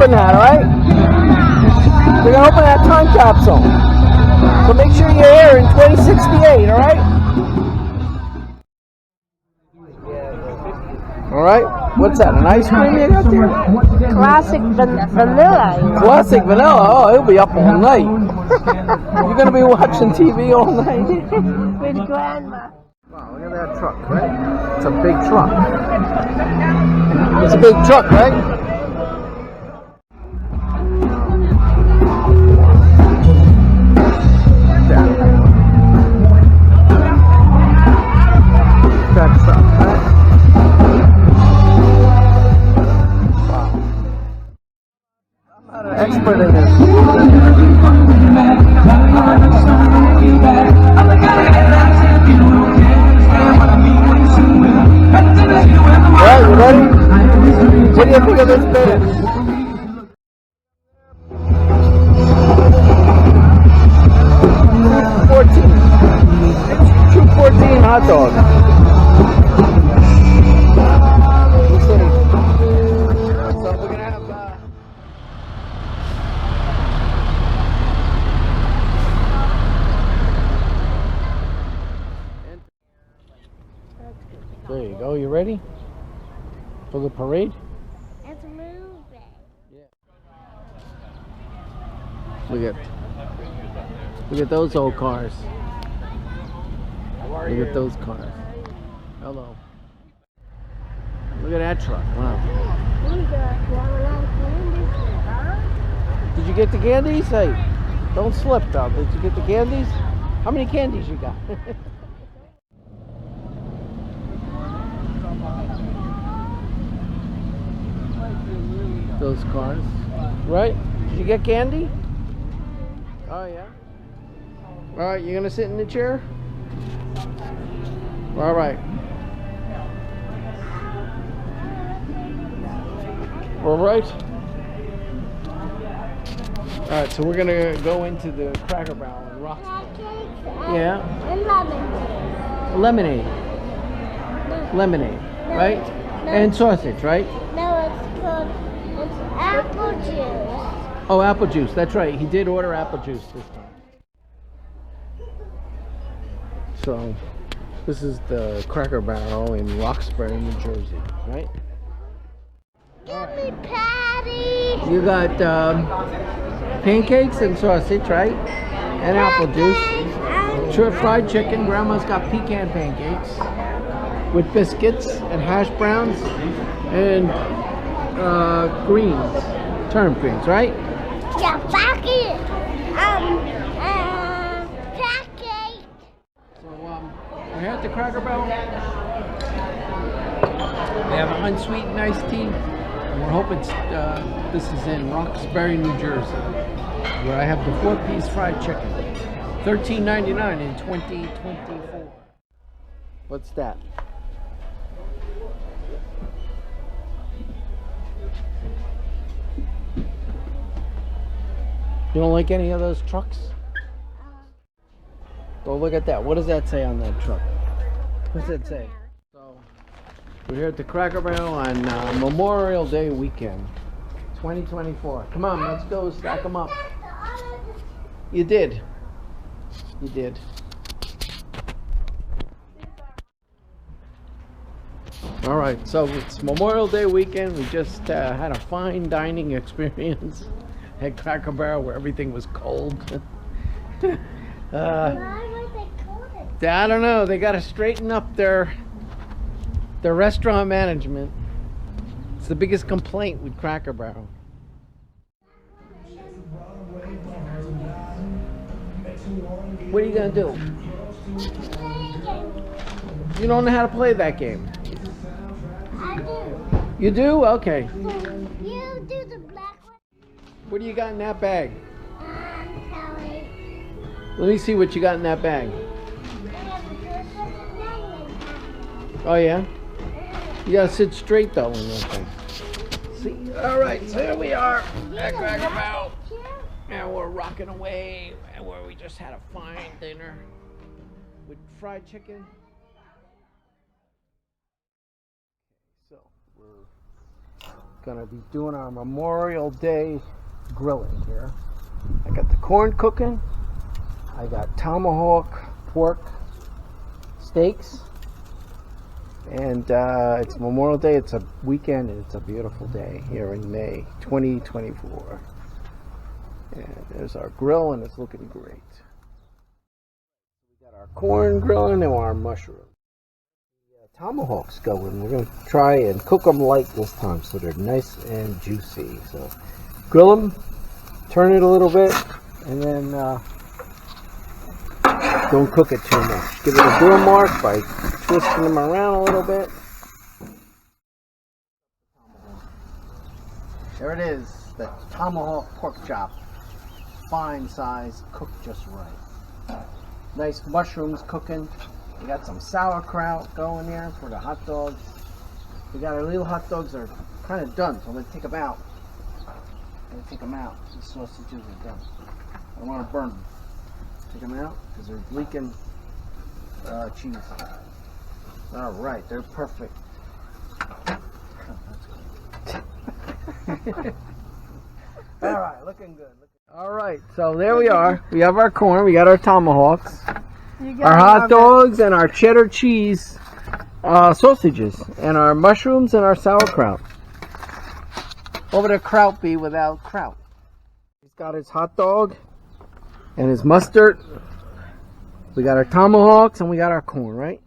open that, alright? We're gonna open that time capsule. So make sure you're here in 2068, alright? Alright, what's that? An ice cream you got there? Classic vanilla. Classic vanilla? Oh, it'll be up all night. You're gonna be watching TV all night. With grandma. Wow, look at that truck, right? It's a big truck. It's a big truck, right? That's up, right? Wow. I'm not an expert in this. Well, you ready? What do you think of this band? $2.14 hot dog. So we're gonna have there you go. You ready for the parade? It's moving. Yeah. Look at those old cars. Look at those cars. Hello. Look at that truck. Wow. Did you get the candies? Hey, don't slip though. Did you get the candies? How many candies you got? Those cars. Right? Did you get candy? Oh yeah. Alright, you gonna sit in the chair? Alright. Alright. Alright, so we're gonna go into the Cracker Barrel in Roxbury. Yeah. And Lemonade. Lemonade, right? And sausage, right? No, it's apple juice. Oh, apple juice. That's right. He did order apple juice this time. So, this is the Cracker Barrel in Roxbury, New Jersey, right? Give me patty. You got pancakes and sausage, right? And apple juice. Fried chicken. Grandma's got pecan pancakes with biscuits and hash browns and greens, turnip greens, right? Yeah, pancake. Pancake. So we're here at the Cracker Barrel. They have an unsweetened iced tea. And we're hoping this is in Roxbury, New Jersey, where I have the 4-piece fried chicken. $13.99 in 2024. What's that? You don't like any of those trucks? Well, look at that. What does that say on that truck? What does it say? So, we're here at the Cracker Barrel on Memorial Day weekend, 2024. Come on, let's go stack them up. You did. You did. All right, so it's Memorial Day weekend. We just had a fine dining experience at Cracker Barrel where everything was cold. Why was it cold? I don't know. They got to straighten up their restaurant management. It's the biggest complaint with Cracker Barrel. What are you gonna do? You don't know how to play that game. I do. You do? Okay. You do the black one. What do you got in that bag? Kelly. Let me see what you got in that bag. Oh yeah? You gotta sit straight though in that thing. See? Alright, so here we are at Cracker Barrel. And we're rocking away where we just had a fine dinner with fried chicken. So we're Gonna be doing our Memorial Day grilling here. I got the corn cooking. I got tomahawk pork steaks. And it's Memorial Day. It's a weekend and it's a beautiful day here in May 2024. And there's our grill and it's looking great. We got our corn grilling and our mushrooms. Tomahawks going. We're going to try and cook them light this time so they're nice and juicy. So grill them, turn it a little bit, and then don't cook it too much. Give it a grill mark by twisting them around a little bit. There it is, the tomahawk pork chop. Fine size, cooked just right. Nice mushrooms cooking. We got some sauerkraut going there for the hot dogs. We got our little hot dogs that are kind of done, so I'm going to take them out. The sausages are done. I don't want to burn them. Take them out because they're leaking cheese. All right, they're perfect. All right, looking good. All right, so there we are. We have our corn. We got our tomahawks. Our hot dogs and our cheddar cheese sausages and our mushrooms and our sauerkraut. What would a kraut be without kraut? He's got his hot dog and his mustard. We got our tomahawks and we got our corn, right?